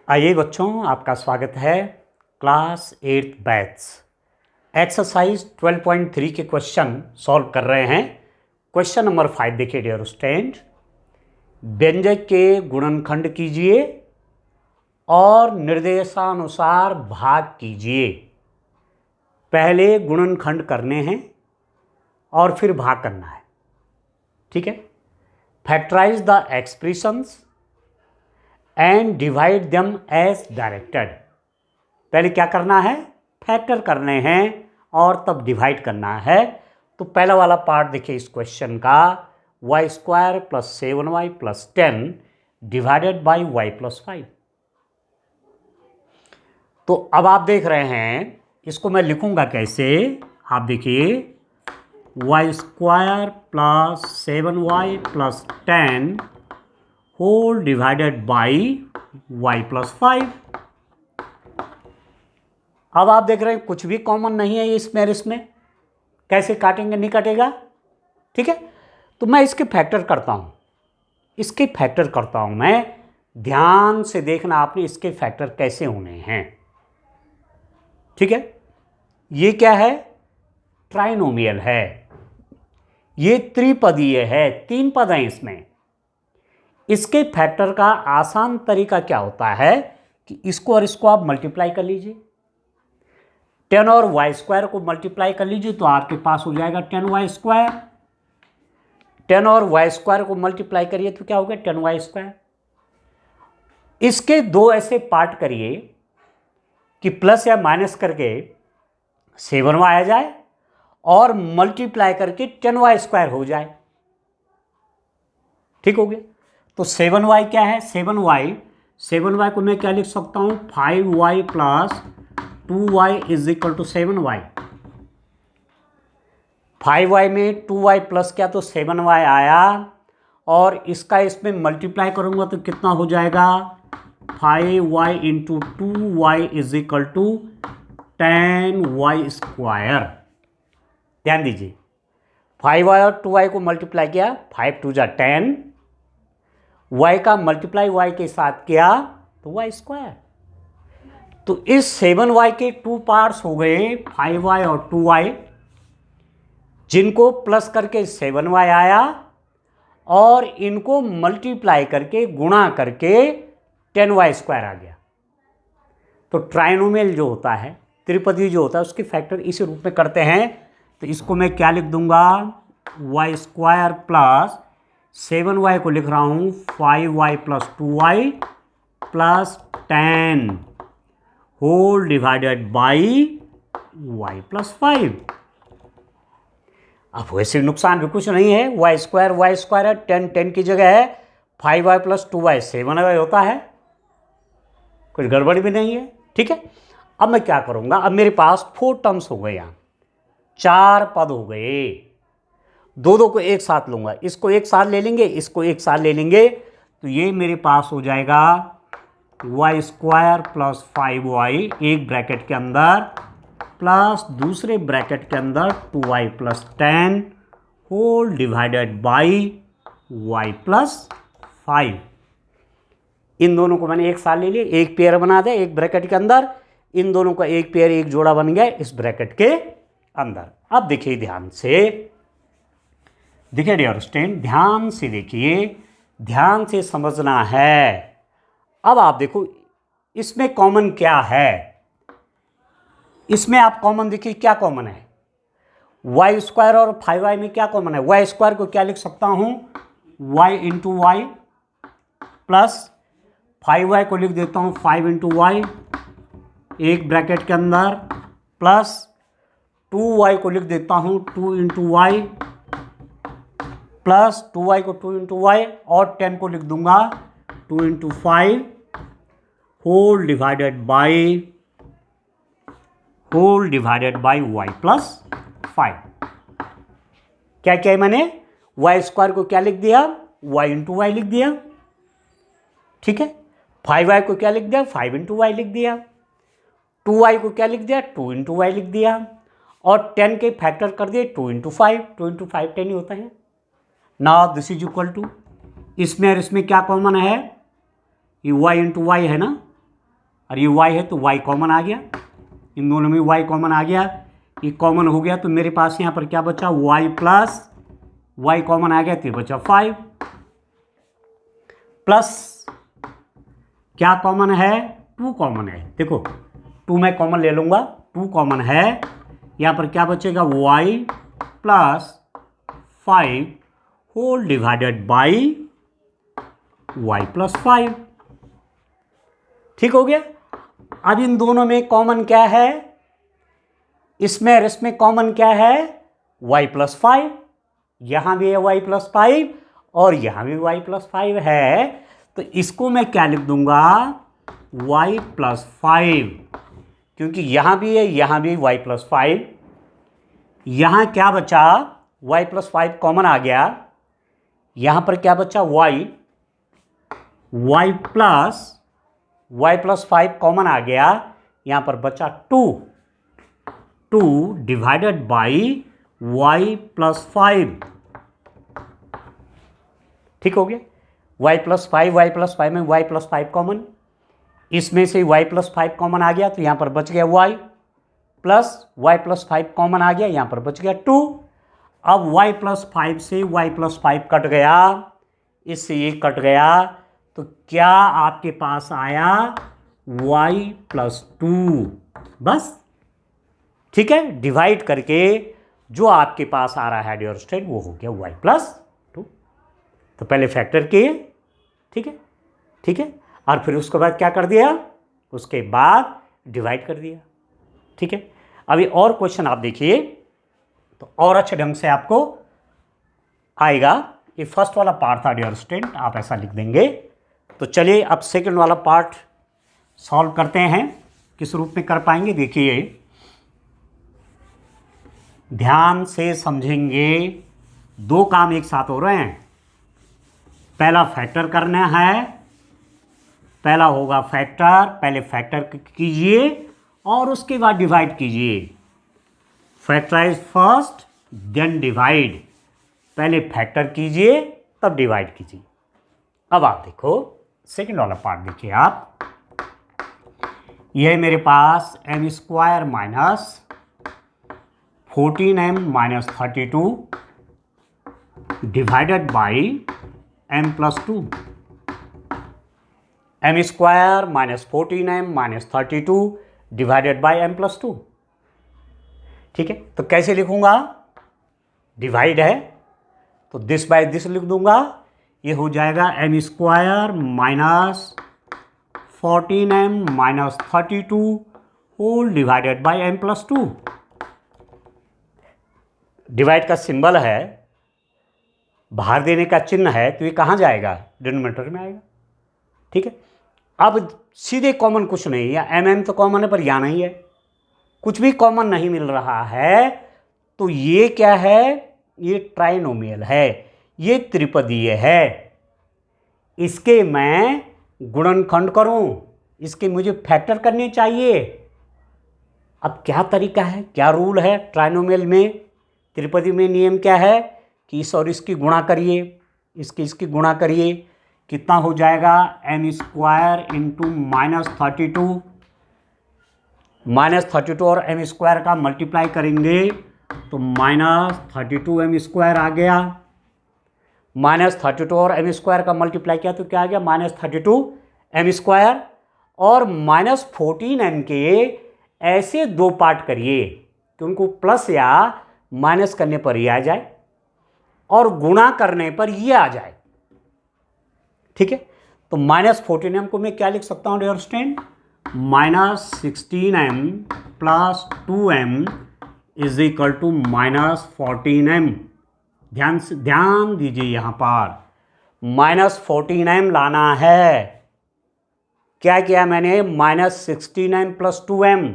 आइए बच्चों, आपका स्वागत है क्लास 8 मैथ्स एक्सरसाइज 12.3 के क्वेश्चन सॉल्व कर रहे हैं। क्वेश्चन नंबर 5 देखिए डियर स्टूडेंट। व्यंजक के गुणनखंड कीजिए और निर्देशानुसार भाग कीजिए। पहले गुणनखंड करने हैं और फिर भाग करना है, ठीक है। Factorise the expressions and divide them as directed. पहले क्या करना है? फैक्टर करने हैं और तब डिवाइड करना है। तो पहला वाला पार्ट देखिए इस क्वेश्चन का, y² + 7y + 10 divided by y + 5। तो अब आप देख रहे हैं, इसको मैं लिखूंगा कैसे, आप देखिए y² + 7y + 10 whole divided by y + 5। अब आप देख रहे हैं कुछ भी कॉमन नहीं है इसमें कैसे काटेंगे? नहीं कटेगा, ठीक है। तो मैं इसके फैक्टर करता हूं, मैं। ध्यान से देखना आपने, इसके फैक्टर कैसे होने हैं, ठीक है। ये क्या है? ट्राइनोमियल है, ये त्रिपदीय है, 3 पद हैं इसमें। इसके फैक्टर का आसान तरीका क्या होता है कि इसको और इसको आप मल्टीप्लाई कर लीजिए। 10 और y² को मल्टीप्लाई कर लीजिए तो आपके पास हो जाएगा 10y²। 10 और y² को मल्टीप्लाई करिए तो क्या हो गया? 10y²। इसके दो ऐसे पार्ट करिए कि प्लस या माइनस करके 7y आ जाए और मल्टीप्लाई करके 10y² हो जाए, ठीक हो गया। तो 7y क्या है? 7y को मैं क्या लिख सकता हूं? 5y + 2y = 7y। 5y में 2y प्लस क्या तो 7y आया, और इसका इसमें मल्टीप्लाई करूंगा तो कितना हो जाएगा? 5y × 2y = 10y²। ध्यान दीजिए, 5y और 2y को मल्टीप्लाई किया, 5 2 = 10, y का मल्टीप्लाई y के साथ किया तो y²। तो इस 7y के 2 पार्ट्स हो गए, 5y और 2y, जिनको प्लस करके 7y आया और इनको मल्टीप्लाई करके गुणा करके 10y² आ गया। तो ट्राइनोमियल जो होता है, त्रिपदी जो होता है, उसके फैक्टर इसी रूप में करते हैं। तो इसको मैं क्या लिख दूंगा? y² + 7y को लिख रहा हूं 5y + 2y + 10 whole divided by y + 5। अब वैसे नुकसान भी कुछ नहीं है, y² है, 10 की जगह है, 5y + 2y 7y होता है, कुछ गड़बड़ी भी नहीं है, ठीक है। अब मैं क्या करूंगा? अब मेरे पास 4 टर्म्स हो गए, यहां 4 पद हो गए। दो को एक साथ लूंगा, इसको एक साथ ले लेंगे, इसको एक साथ ले लेंगे, तो ये मेरे पास हो जाएगा y² + 5y एक ब्रैकेट के अंदर प्लस दूसरे ब्रैकेट के अंदर 2y + 10 whole divided by y + 5। इन दोनों को मैंने एक साथ ले लिया, एक पेयर बना दे एक ब्रैकेट के अंदर, इन दोनों का एक पेयर, एक जोड़ा बन गया इस ब्रैकेट के अंदर। अब देखिए ध्यान से, देखिए डियर स्टूडेंट, ध्यान से देखिए, ध्यान से समझना है। अब आप देखो इसमें कॉमन क्या है, इसमें आप कॉमन देखिए क्या कॉमन है। y² और 5y में क्या कॉमन है? y² को क्या लिख सकता हूं? y × y प्लस 5y को लिख देता हूं 5 × y एक ब्रैकेट के अंदर, प्लस 2y को लिख देता हूं 2 × y प्लस 2y को 2 × y और 10 को लिख दूंगा 2 × 5 होल डिवाइडेड बाई y + 5। क्या है मैंने? y² को क्या लिख दिया? y × y लिख दिया, ठीक है। 5y को क्या लिख दिया? 5 × y लिख दिया। 2y को क्या लिख दिया? 2 × y लिख दिया, और 10 के फैक्टर कर दिए 2 × 5, 2 × 5 10 ही होता है। नाउ दिस = इसमें और इसमें क्या कॉमन है? ये y × y है ना, और ये y है तो y कॉमन आ गया, इन दोनों में y कॉमन आ गया, ये कॉमन हो गया तो मेरे पास यहाँ पर क्या बचा, y प्लस y कॉमन आ गया तो बचा 5 प्लस क्या कॉमन है, 2 कॉमन है। देखो 2 मैं कॉमन ले लूँगा, 2 कॉमन है, यहाँ पर क्या बचेगा y plus 5 whole divided by y plus 5। ठीक हो गया। अब इन दोनों में कॉमन क्या है, इसमें और इसमें कॉमन क्या है, y प्लस 5, यहां भी है y प्लस 5 और यहां भी y प्लस 5 है, तो इसको मैं क्या लिख दूंगा, y प्लस 5, क्योंकि यहां भी है यहां भी y प्लस 5, यहां क्या बचा, y प्लस 5 कॉमन आ गया, यहां पर क्या बचा y प्लस 5 कॉमन आ गया, यहां पर बचा 2 डिवाइडेड बाई y प्लस 5। ठीक हो गया, y प्लस 5 में y प्लस 5 कॉमन, इसमें से y प्लस 5 कॉमन आ गया तो यहां पर बच गया y प्लस 5 कॉमन आ गया, यहां पर बच गया 2। अब y प्लस 5 से y प्लस 5 कट गया, इससे ये कट गया, तो क्या आपके पास आया y प्लस 2, बस। ठीक है, डिवाइड करके जो आपके पास आ रहा है डियर स्टूडेंट वो हो गया y प्लस 2। तो पहले फैक्टर किए, ठीक है, ठीक है, और फिर उसके बाद क्या कर दिया, उसके बाद डिवाइड कर दिया। ठीक है, अभी और क्वेश्चन आप देखिए तो और अच्छे ढंग से आपको आएगा। ये फर्स्ट वाला पार्ट था डियर स्टूडेंट, आप ऐसा लिख देंगे। तो चलिए अब सेकंड वाला पार्ट सॉल्व करते हैं, किस रूप में कर पाएंगे देखिए, ध्यान से समझेंगे। 2 काम एक साथ हो रहे हैं, पहला फैक्टर करना है, पहला होगा फैक्टर, पहले फैक्टर कीजिए और उसके बाद डिवाइड कीजिए। फैक्टराइज फर्स्ट देन डिवाइड, पहले फैक्टर कीजिए तब डिवाइड कीजिए। अब आप देखो सेकंड वाला पार्ट देखिए आप, यह मेरे पास m square minus 14m minus 32 divided by m plus 2, m square minus 14m minus 32 divided by m plus 2। ठीक है, तो कैसे लिखूंगा, डिवाइड है तो दिस बाय दिस लिख दूंगा, ये हो जाएगा m square minus 14m minus 32 whole divided by m plus 2। Divide का सिंबल है, बाहर देने का चिन्ह है, तो ये कहाँ जाएगा, डिनोमिनेटर में आएगा। ठीक है, अब सीधे कॉमन कुछ नहीं है, mm तो कॉमन है पर यहाँ नहीं है, कुछ भी कॉमन नहीं मिल रहा है, तो ये क्या है, ये ट्राइनोमियल है, ये त्रिपदीय है, इसके मैं गुणनखंड करूं, इसके मुझे फैक्टर करने चाहिए। अब क्या तरीका है, क्या रूल है ट्राइनोमियल में, त्रिपदी में नियम क्या है कि इस और इसकी गुणा करिए, इसकी गुणा करिए, कितना हो जाएगा, m स्क्वायर इंटू माइनस 32 और m स्क्वायर का मल्टीप्लाई करेंगे तो माइनस 32m स्क्वायर आ गया, माइनस 32 और m स्क्वायर का मल्टीप्लाई किया तो क्या आ गया, माइनस 32m स्क्वायर, और माइनस 14m के ऐसे 2 पार्ट करिए कि उनको प्लस या माइनस करने पर ये आ जाए और गुणा करने पर ये आ जाए। ठीक है, तो माइनस 14m को मैं क्या लिख सकता हूँ dear student, minus 16m plus 2m is equal to minus 14m। ध्यान दीजिए, यहाँ पर माइनस 14m लाना है, क्या किया मैंने, माइनस 16m प्लस 2m,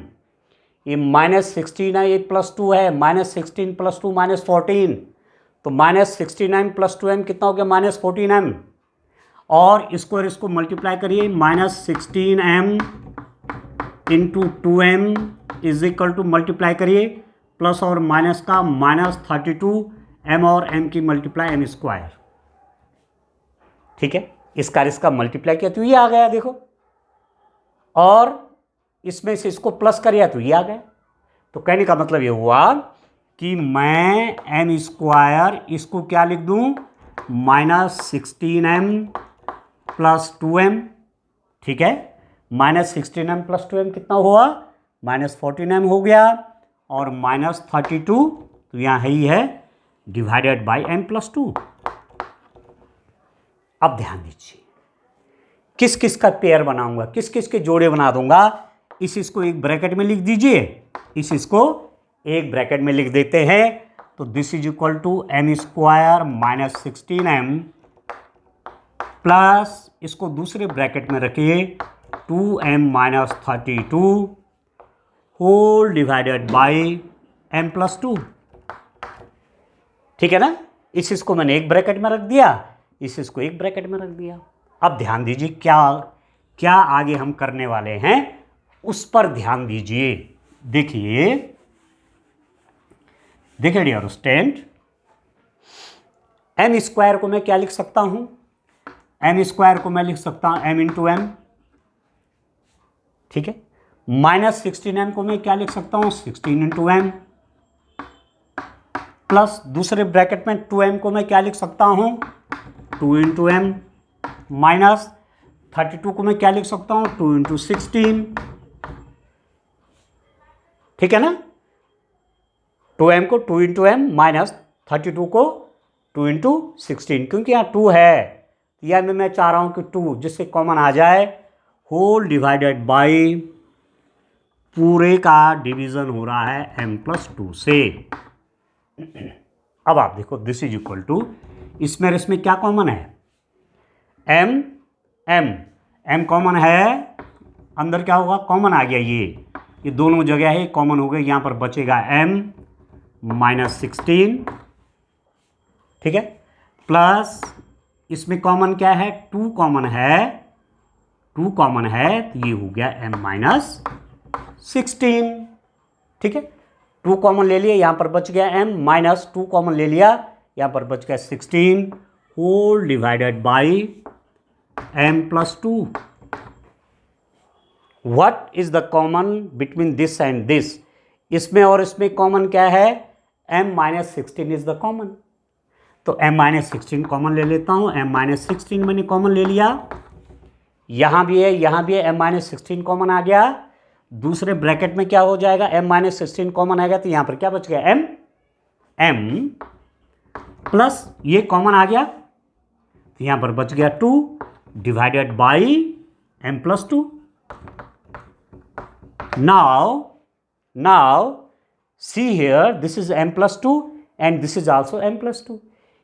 ये माइनस 16 प्लस 2 है, माइनस 16 प्लस 2 माइनस 14, तो माइनस 69 प्लस 2m कितना हो गया, माइनस 14m, और इसको मल्टीप्लाई करिए, minus 16m into 2m is equal to multiply करिए, प्लस और माइनस का माइनस 32m और m की मल्टीप्लाई m स्क्वायर। ठीक है, इसका मल्टीप्लाई किया तो ये आ गया देखो, और इसमें से इसको प्लस करिए तो ये आ गया। तो कहने का मतलब ये हुआ कि मैं एम स्क्वायर इसको क्या लिख दूं, -16m + 2m, ठीक है। -16m + 2m कितना हुआ, -14m हो गया, और -32 तो यहाँ है ही है डिवाइडेड बाई m + 2। अब ध्यान दीजिए किस किस का पेयर बनाऊंगा, किस किस के जोड़े बना दूंगा। इसको एक ब्रैकेट में लिख दीजिए, इसको एक ब्रैकेट में लिख देते हैं। तो this is equal to m² -16m plus इसको दूसरे ब्रैकेट में रखिए 2m - 32 whole divided by m + 2, ठीक है ना। इसको मैंने एक ब्रैकेट में रख दिया, इसको एक ब्रैकेट में रख दिया। अब ध्यान दीजिए क्या क्या आगे हम करने वाले हैं उस पर ध्यान दीजिए। देखिए डियर स्टूडेंट, m² को मैं क्या लिख सकता हूं, m² को मैं लिख सकता हूं m × m, ठीक है। -16m को मैं क्या लिख सकता हूं, 16 × m, प्लस दूसरे ब्रैकेट में 2m को मैं क्या लिख सकता हूं, 2 × m, माइनस 32 को मैं क्या लिख सकता हूं, 2 × 16, ठीक है ना। 2m को 2 × m माइनस 32 को 2 × 16, क्योंकि यहाँ 2 है, या में मैं चाह रहा हूं कि 2 जिससे कॉमन आ जाए, होल डिवाइडेड बाई पूरे का डिवीजन हो रहा है m + 2 से। अब आप देखो दिस इज इक्वल टू, इसमें और इसमें क्या कॉमन है, m कॉमन है, अंदर क्या होगा, कॉमन आ गया, ये दोनों जगह है कॉमन हो गए, यहां पर बचेगा m -16, ठीक है, प्लस इसमें कॉमन क्या है, 2 कॉमन है, 2 कॉमन है तो ये हो गया m -16, ठीक है। 2 कॉमन ले लिया, यहां पर बच गया m, माइनस 2 कॉमन ले लिया, यहां पर बच गया 16 whole divided by m + 2। What is the common between this and this, इसमें और इसमें कॉमन क्या है, m -16 इज द कॉमन। तो m -16 कॉमन ले लेता हूं, m -16 मैंने कॉमन ले लिया, यहां भी है, यहां भी है, m -16 कॉमन आ गया। दूसरे ब्रैकेट में क्या हो जाएगा, m -16 कॉमन आएगा, तो यहां पर क्या बच गया, m प्लस ये कॉमन आ गया, तो यहां पर बच गया 2 divided by m + 2। Now see here, this is m + 2 and this is also m + 2,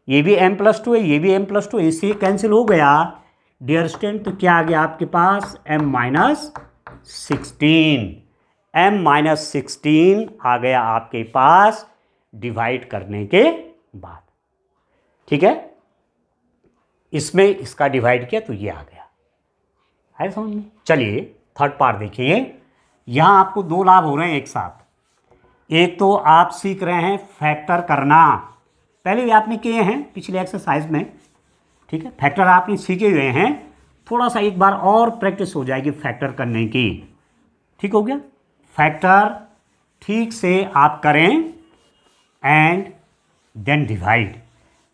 ये भी m + 2 है, ये भी m + 2 है, इससे कैंसिल हो गया डियर स्टूडेंट। तो क्या आ गया आपके पास, m -16 आ गया आपके पास डिवाइड करने के बाद, ठीक है। इसमें इसका डिवाइड किया तो ये आ गया, है समझ में। चलिए थर्ड पार्ट देखिए, यहां आपको 2 लाभ हो रहे हैं एक साथ। एक तो आप सीख रहे हैं फैक्टर करना, पहले भी आपने किए हैं पिछले एक्सरसाइज में, ठीक है, फैक्टर आपने सीखे हुए हैं, थोड़ा सा एक बार और प्रैक्टिस हो जाएगी फैक्टर करने की, ठीक हो गया। फैक्टर ठीक से आप करें एंड देन डिवाइड,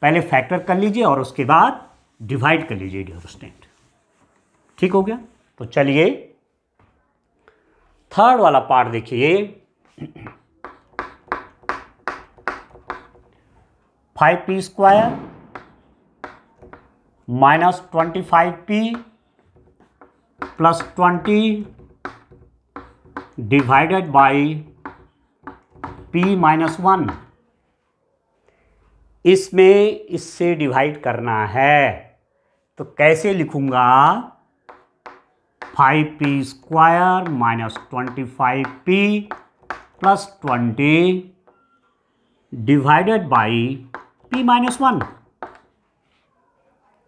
पहले फैक्टर कर लीजिए और उसके बाद डिवाइड कर लीजिए डियर स्टूडेंट, ठीक हो गया। तो चलिए थर्ड वाला पार्ट देखिए, 5p² -25p + 20 divided by p - 1, इसमें इससे डिवाइड करना है, तो कैसे लिखूंगा, 5p² -25p + 20 divided by p - 1,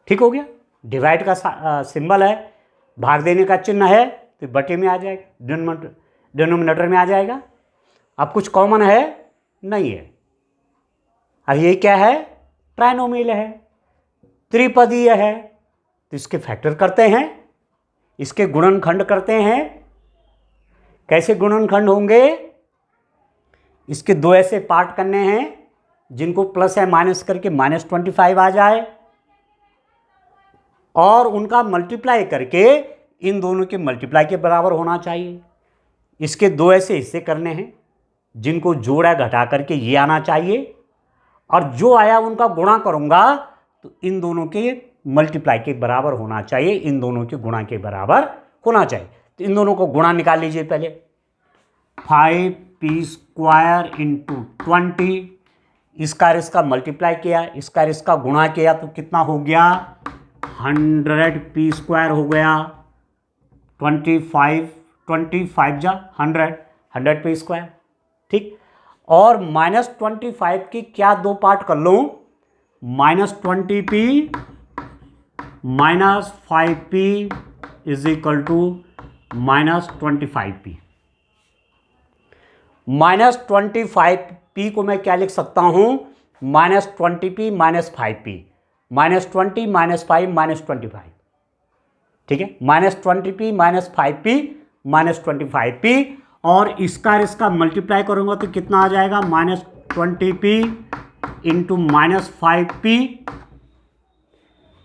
ठीक हो गया। डिवाइड का सिंबल है, भाग देने का चिन्ह है, तो बटे में आ जाएगा, डिनोमिनेटर में आ जाएगा। अब कुछ कॉमन है नहीं है, अब ये क्या है, ट्राइनोमियल है, त्रिपदीय है, तो इसके फैक्टर करते हैं, इसके गुणनखंड करते हैं, कैसे गुणनखंड होंगे? इसके दो ऐसे पार्ट करने हैं जिनको प्लस या माइनस करके -25 आ जाए, और उनका मल्टीप्लाई करके इन दोनों के मल्टीप्लाई के बराबर होना चाहिए। इसके दो ऐसे हिस्से करने हैं जिनको जोड़ा घटा करके ये आना चाहिए, और जो आया उनका गुणा करूंगा तो इन दोनों के मल्टीप्लाई के बराबर होना चाहिए, इन दोनों के गुणा के बराबर होना चाहिए। तो इन दोनों को गुणा निकाल लीजिए पहले। 5p² × 20, इसका इसका मल्टीप्लाई किया, इसका गुणा किया तो कितना हो गया? 100p² हो गया। 25 जा 100p², ठीक। और -25 की क्या दो पार्ट कर लूँ? -20p -5p is equal to -25p। -25p को मैं क्या लिख सकता हूँ? -20p -5p, -20 -5 -25, ठीक है। -20p -5p -25p, और इसका मल्टीप्लाई करूंगा तो कितना आ जाएगा? -20p × -5p।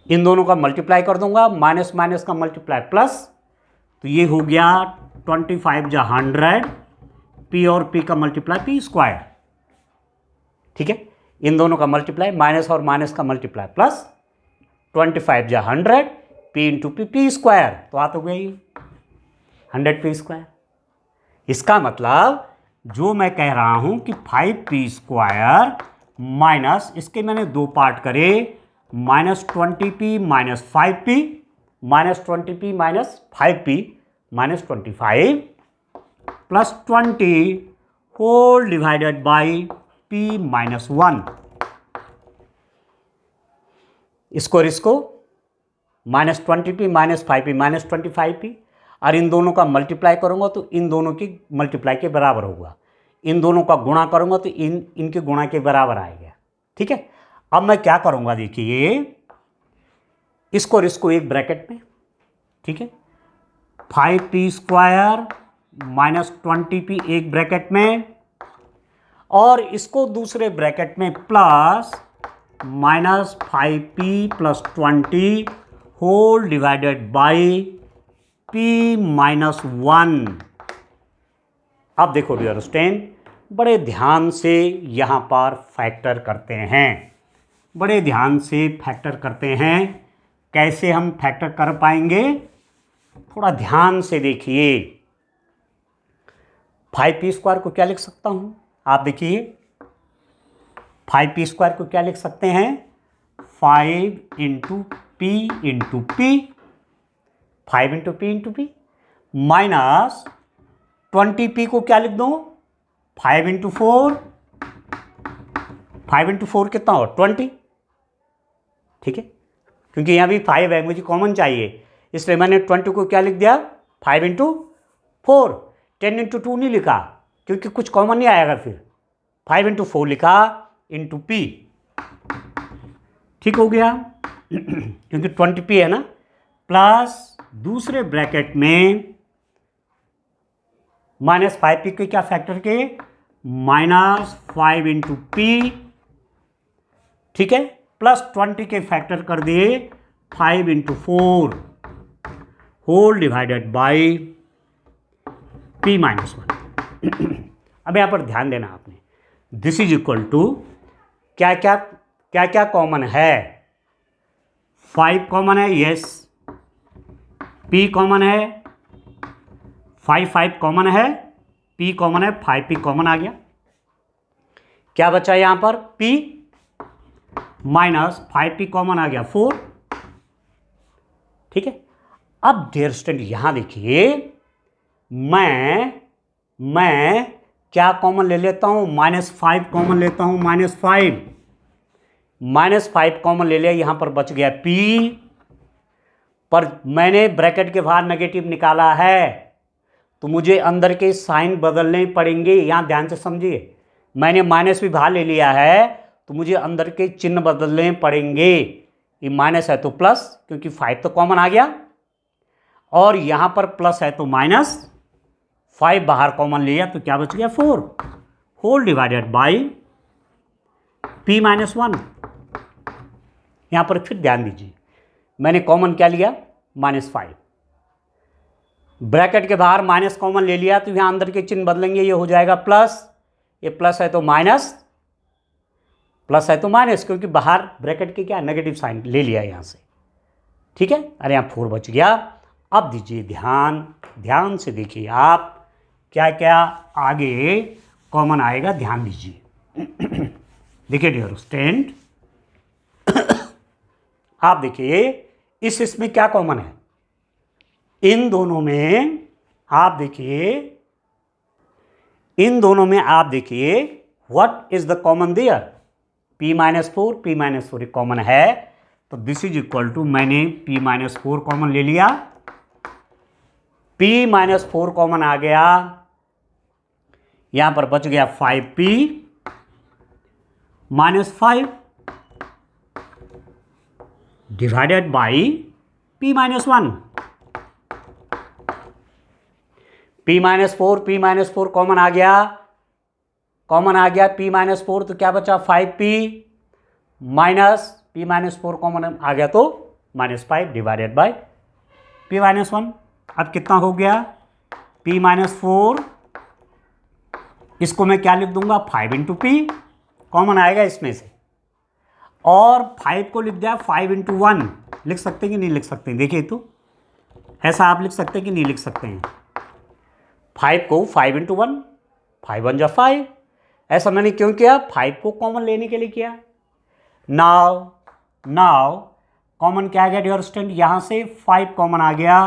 इन दोनों का मल्टीप्लाई कर दूंगा, माइनस माइनस का मल्टीप्लाई प्लस, तो ये हो गया 25 जा 100, p और p का मल्टीप्लाई p², ठीक है। इन दोनों का मल्टीप्लाई माइनस और माइनस का मल्टीप्लाई प्लस, 25 जा 100, p × p² तो आ तो गई 100p²। इसका मतलब जो मैं कह रहा हूं कि 5p² माइनस, इसके मैंने दो पार्ट करे, -20p -5p, -20p -5p -25 plus 20 whole divided by p-1। इसको -20p -5p -25p, और इन दोनों का मल्टीप्लाई करूंगा तो इन दोनों की मल्टीप्लाई के बराबर होगा, इन दोनों का गुणा करूंगा तो इनके गुणा के बराबर आएगा, ठीक है। अब मैं क्या करूंगा? देखिए, इसको एक ब्रैकेट में, ठीक है, 5p² -20p एक ब्रैकेट में, और इसको दूसरे ब्रैकेट में plus -5p + 20 whole divided by p-1। अब देखो डियर स्टूडेंट, बड़े ध्यान से यहाँ पर फैक्टर करते हैं, बड़े ध्यान से फैक्टर करते हैं। कैसे हम फैक्टर कर पाएंगे? थोड़ा ध्यान से देखिए। 5p² को क्या लिख सकता हूँ? आप देखिए, 5p² को क्या लिख सकते हैं? 5 × p × p, 5 × p × p, minus 20p को क्या लिख दूँ? 5 × 4, 5 × 4 कितना हो? 20, ठीक है, क्योंकि यहाँ भी 5 है, मुझे कॉमन चाहिए, इसलिए मैंने 20 को क्या लिख दिया? 5 × 4। 10 × 2 नहीं लिखा क्योंकि कुछ कॉमन नहीं आएगा, फिर 5 × 4 लिखा × p, ठीक हो गया क्योंकि 20p है ना, प्लस दूसरे ब्रैकेट में -5p के क्या फैक्टर के? -5 × p, ठीक है, प्लस 20 के फैक्टर कर दिए 5 × 4 होल डिवाइडेड बाई p-1। अब यहां पर ध्यान देना आपने, दिस इज इक्वल टू क्या क्या कॉमन है? 5 कॉमन है, यस, p कॉमन है, 5 कॉमन है, p कॉमन है, 5p कॉमन आ गया। क्या बचा यहां पर? p माइनस 5p कॉमन आ गया 4, ठीक है। अब डियर स्टूडेंट यहां देखिए, मैं क्या कॉमन ले लेता हूं? -5 कॉमन लेता हूं, -5 कॉमन ले लिया, यहां पर बच गया p, पर मैंने ब्रैकेट के बाहर नेगेटिव निकाला है तो मुझे अंदर के साइन बदलने पड़ेंगे। यहां ध्यान से समझिए, मैंने माइनस भी बाहर ले लिया है तो मुझे अंदर के चिन्ह बदलने पड़ेंगे। ये माइनस है तो प्लस, क्योंकि 5 तो कॉमन आ गया, और यहां पर प्लस है तो 5 बाहर कॉमन लिया तो क्या बच गया 4 whole divided by p minus 1। यहाँ पर फिर ध्यान दीजिए, मैंने कॉमन क्या लिया -5, ब्रैकेट के बाहर माइनस कॉमन ले लिया तो यहाँ अंदर के चिन्ह बदलेंगे, ये हो जाएगा प्लस, ये प्लस है तो माइनस, प्लस है तो माइनस, क्योंकि बाहर ब्रैकेट के क्या नेगेटिव साइन ले लिया यहाँ से, ठीक है। अरे यहाँ 4 बच गया। अब दीजिए ध्यान से देखिए आप क्या क्या आगे कॉमन आएगा, ध्यान दीजिए। देखिए डियर स्टूडेंट, आप देखिए इसमें क्या कॉमन है, इन दोनों में आप देखिए what is the common there, p minus 4 common है, तो दिस इज इक्वल टू, मैंने p माइनस 4 कॉमन ले लिया, p माइनस 4 कॉमन आ गया, यहां पर बच गया 5p minus 5 divided by p minus 1। p minus 4 common आ गया, p माइनस 4 तो क्या बचा 5p minus p minus 4 common आ गया तो -5 डिवाइडेड बाई p माइनस 1। अब कितना हो गया p माइनस 4, इसको मैं क्या लिख दूंगा 5 इंटू p, कॉमन आएगा इसमें से, और 5 को लिख दिया 5 इंटू 1, लिख सकते हैं कि नहीं लिख सकते हैं, देखिए तो ऐसा आप लिख सकते हैं कि नहीं लिख सकते हैं, 5 को 5 इंटू 1, 5 1 जा 5, ऐसा मैंने क्यों किया, 5 को कॉमन लेने के लिए किया। नाउ कॉमन क्या आ गया डियर स्टूडेंट, यहां से 5 कॉमन आ गया,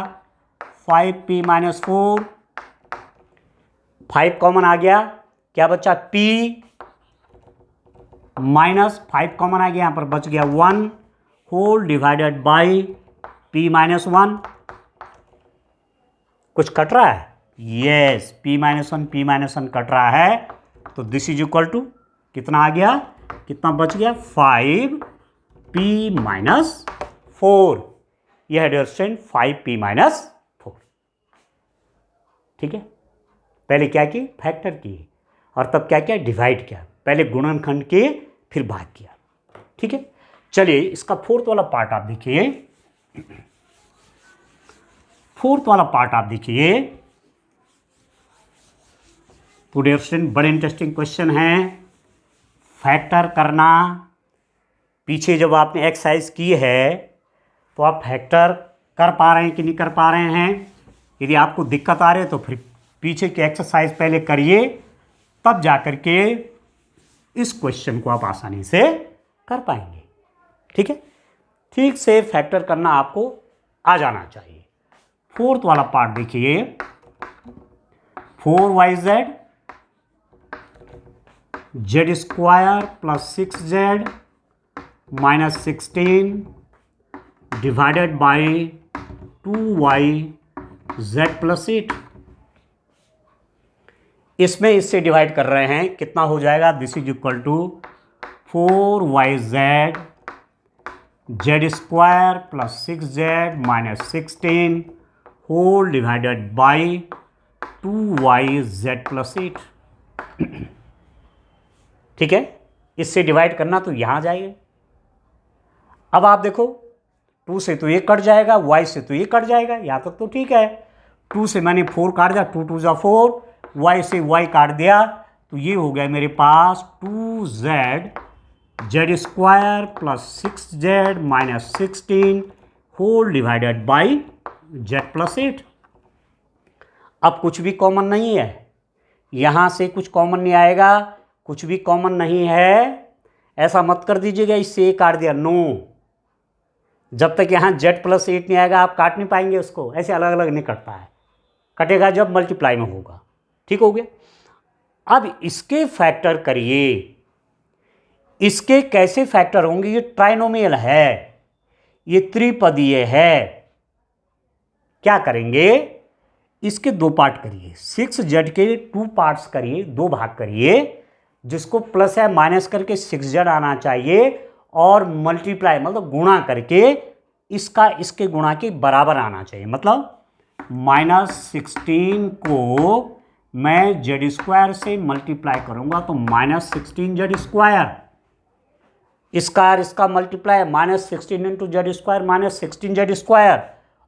5p माइनस 4, 5 कॉमन आ गया, क्या बचा p माइनस 5 कॉमन आ गया, यहां पर बच गया 1 whole divided by p minus 1। कुछ कट रहा है, यस, p माइनस 1 कट रहा है, तो दिस इज इक्वल टू कितना आ गया, कितना बच गया 5p माइनस 4, यह है डियर स्टूडेंट 5p माइनस 4, ठीक है। पहले क्या किए, फैक्टर किए, और तब क्या किया, डिवाइड किया, पहले गुणनखंड किए फिर भाग किया, ठीक है। चलिए इसका फोर्थ वाला पार्ट आप देखिए, तो डियर स्टूडेंट बड़े इंटरेस्टिंग क्वेश्चन हैं, फैक्टर करना। पीछे जब आपने एक्सरसाइज की है तो आप फैक्टर कर पा रहे हैं कि नहीं कर पा रहे हैं, यदि आपको दिक्कत आ रही है तो फिर पीछे की एक्सरसाइज पहले करिए, तब जाकर के इस क्वेश्चन को आप आसानी से कर पाएंगे, ठीक है। ठीक से फैक्टर करना आपको आ जाना चाहिए। फोर्थ वाला पार्ट देखिए, 4yz z square plus 6z minus 16 divided by 2yz plus 8। इसमें इससे डिवाइड कर रहे हैं, कितना हो जाएगा, this is equal to 4yz z square plus 6z minus 16 whole divided by 2yz plus 8, ठीक है। इससे डिवाइड करना तो यहां जाएगा। अब आप देखो 2 से तो ये कट जाएगा, y से तो ये कट जाएगा, यहां तक तो ठीक है। 2 से मैंने 4 काट दिया, 2 2 जा 4, y से y काट दिया, तो ये हो गया मेरे पास 2z z square plus 6z minus 16 whole divided by z plus 8। अब कुछ भी कॉमन नहीं है, यहां से कुछ कॉमन नहीं आएगा, कुछ भी कॉमन नहीं है, ऐसा मत कर दीजिएगा इससे काट दिया, नो, जब तक यहां z प्लस 8 नहीं आएगा आप काट नहीं पाएंगे उसको, ऐसे अलग अलग नहीं कटता है, कटेगा जब मल्टीप्लाई में होगा, ठीक हो गया। अब इसके फैक्टर करिए, इसके कैसे फैक्टर होंगे, ये ट्राइनोमियल है, ये त्रिपदीय है। क्या करेंगे, इसके 2 पार्ट करिए, 6z के 2 पार्ट्स करिए, 2 भाग करिए, जिसको प्लस या माइनस करके 6z आना चाहिए, और मल्टीप्लाई मतलब गुणा करके इसका इसके गुणा के बराबर आना चाहिए, मतलब -16 को मैं जेड स्क्वायर से मल्टीप्लाई करूंगा तो -16z²। इसका multiply -16 into Z square -16z²।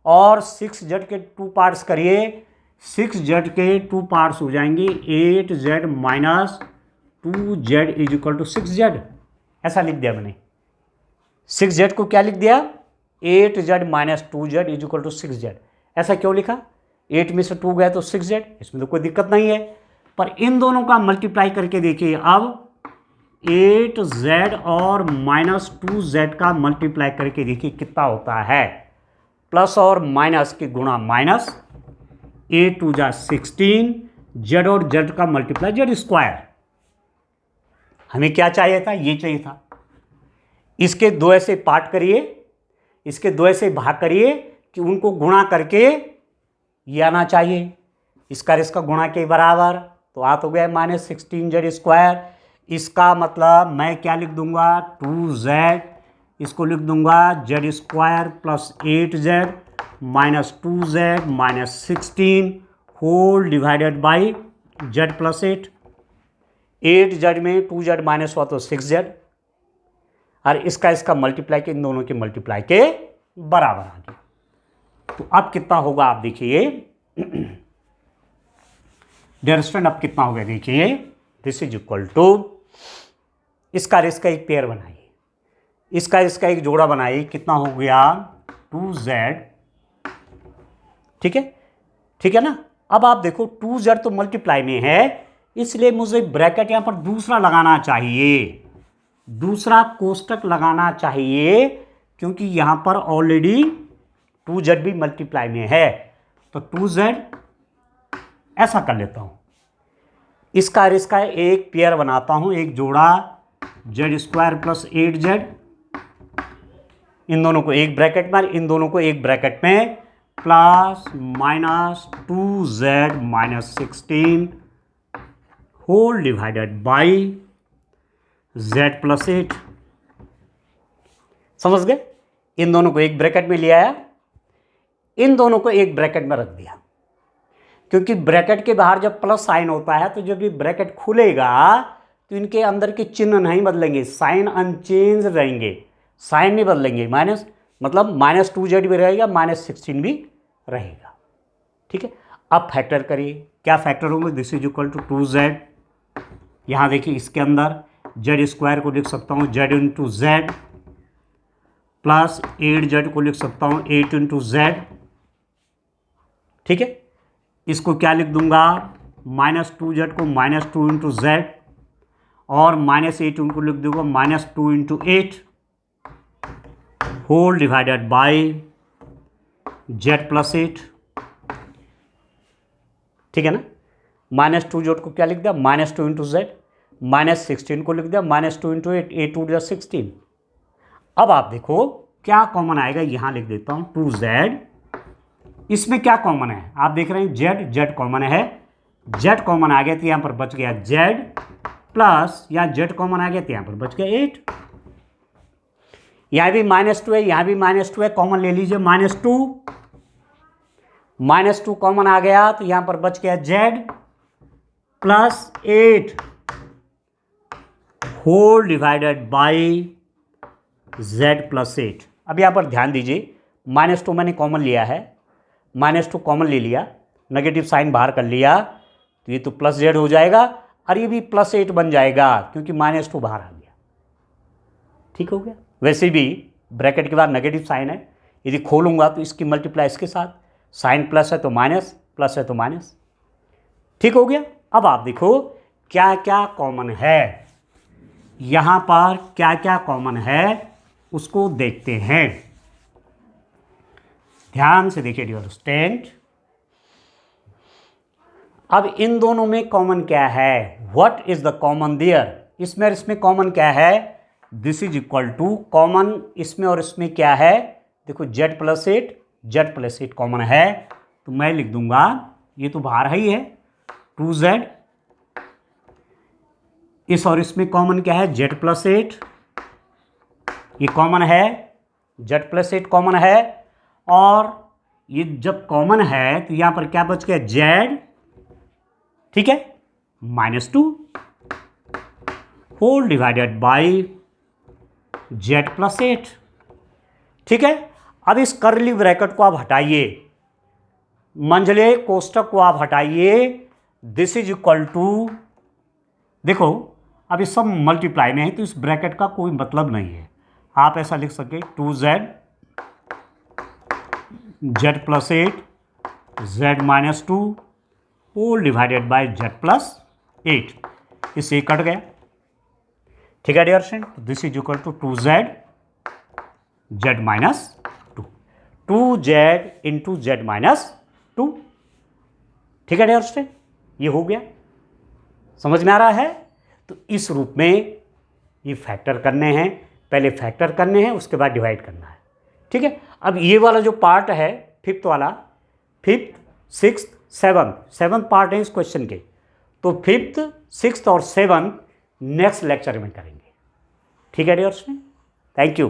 और 6z के 2 पार्ट्स करिए, 6z के 2 पार्ट्स हो जाएंगे 8z minus 2z is equal to 6z। ऐसा लिख दिया मैंने। 6z को क्या लिख दिया? 8z minus 2z is equal to 6z। ऐसा क्यों लिखा? 8 में से 2 गया तो 6z, इसमें तो कोई दिक्कत नहीं है। पर इन दोनों का मल्टीप्लाई करके देखिए, अब 8z और -2z का मल्टीप्लाई करके देखिए कितना होता है। प्लस और माइनस के गुणा माइनस, 8 2 जा 16, z और z का मल्टीप्लाई z²। हमें क्या चाहिए था? ये चाहिए था। इसके 2 ऐसे पार्ट करिए, इसके 2 ऐसे भाग करिए कि उनको गुणा करके ये आना चाहिए। इसका गुणा के बराबर, तो आ तो गया -16z²। इसका मतलब मैं क्या लिख दूंगा? 2z, इसको लिख दूंगा z² plus 8z minus 2z minus 16 whole divided by z plus 8। 8z में 2z माइनस हुआ तो 6z, और इसका मल्टीप्लाई के इन दोनों के मल्टीप्लाई के बराबर आ गया। तो अब कितना होगा आप देखिए, डियर स्टूडेंट, अब कितना हो गया देखिए, दिस इज इक्वल टू, इसका एक पेयर बनाइए, इसका एक जोड़ा बनाइए, कितना हो गया? 2z। ठीक है ना। अब आप देखो 2z तो मल्टीप्लाई में है, इसलिए मुझे ब्रैकेट यहां पर दूसरा लगाना चाहिए, दूसरा कोष्टक लगाना चाहिए, क्योंकि यहां पर ऑलरेडी 2z भी मल्टीप्लाई में है। तो 2z ऐसा कर लेता हूं, इसका एक पेयर बनाता हूं, एक जोड़ा z² प्लस 8z, इन दोनों को एक ब्रैकेट में, इन दोनों को एक ब्रैकेट में, plus minus 2z minus 16 whole divided by z plus 8। समझ गए? इन दोनों को एक ब्रैकेट में ले आया, इन दोनों को एक ब्रैकेट में रख दिया, क्योंकि ब्रैकेट के बाहर जब प्लस साइन होता है तो जब ये ब्रैकेट खुलेगा तो इनके अंदर के चिन्ह नहीं बदलेंगे, साइन अनचेंज रहेंगे, साइन नहीं बदलेंगे। माइनस मतलब -2z भी रहेगा, -16 भी रहेगा। ठीक है। अब फैक्टर करिए, क्या फैक्टर होंगे? This is equal to 2z। यहाँ देखिए इसके अंदर z² को लिख सकता हूँ z into z, plus 8z को लिख सकता हूँ 8 इंटू z। ठीक है। इसको क्या लिख दूंगा? -2z को -2 इंटू z, और -8 उनको लिख दूंगा -2 into 8 whole divided by z plus 8। ठीक है ना। -2z को क्या लिख दिया? -2 इंटू z, -16 को लिख दिया -2 इंटू 8, 8 2 जा 16। अब आप देखो क्या कॉमन आएगा, यहां लिख देता हूं 2z। इसमें क्या कॉमन है? आप देख रहे हैं z कॉमन है, z कॉमन आ गया तो यहां पर बच गया z, प्लस यहां z कॉमन आ गया तो यहां पर बच गया 8। यहां भी -2 है, यहां भी -2 है, कॉमन ले लीजिए -2 कॉमन आ गया तो यहां पर बच गया z plus 8 whole divided by z plus 8। अब यहां पर ध्यान दीजिए, -2 मैंने कॉमन लिया है, -2 कॉमन ले लिया, नेगेटिव साइन बाहर कर लिया, तो ये तो प्लस z हो जाएगा, और ये भी प्लस 8 बन जाएगा क्योंकि -2 बाहर आ गया। ठीक हो गया। वैसे भी ब्रैकेट के बाद नेगेटिव साइन है, यदि खोलूंगा तो इसकी मल्टीप्लाई इसके साथ, साइन प्लस है तो माइनस, प्लस है तो माइनस। ठीक हो गया। अब आप देखो क्या क्या कॉमन है, यहां पर क्या क्या कॉमन है उसको देखते हैं। ध्यान से देखिए डियर स्टूडेंट। अब इन दोनों में कॉमन क्या है? What is the common there? इसमें कॉमन क्या है? This is equal to, common इसमें और इसमें क्या है? देखो z प्लस 8 कॉमन है, तो मैं लिख दूंगा, ये तो बाहर ही है 2z, इस और इसमें कॉमन क्या है? z प्लस 8, ये कॉमन है, z प्लस 8 कॉमन है, और ये जब कॉमन है तो यहां पर क्या बच गया? z ठीक है, -2 होल डिवाइडेड बाई z+8। ठीक है, अब इस कर्ली ब्रैकेट को आप हटाइए, मंझले कोष्टक को आप हटाइए, दिस इज इक्वल टू, देखो अब ये सब मल्टीप्लाई में है तो इस ब्रैकेट का कोई मतलब नहीं है, आप ऐसा लिख सके 2z z+8 z-2 whole divided by z+8, इससे कट गया। ठीक है dear friend, this is equal to 2z z-2, 2z into z-2। ठीक है डियर फ्रेंड, ये हो गया, समझ में आ रहा है। तो इस रूप में ये फैक्टर करने हैं, पहले फैक्टर करने हैं उसके बाद डिवाइड करना है। ठीक है, अब ये वाला जो पार्ट है फिफ्थ वाला, फिफ्थ सिक्स्थ सेवन्थ पार्ट है इस क्वेश्चन के, तो फिफ्थ सिक्स्थ और सेवन्थ नेक्स्ट लेक्चर में करेंगे। ठीक है डियर फ्रेंड, थैंक यू।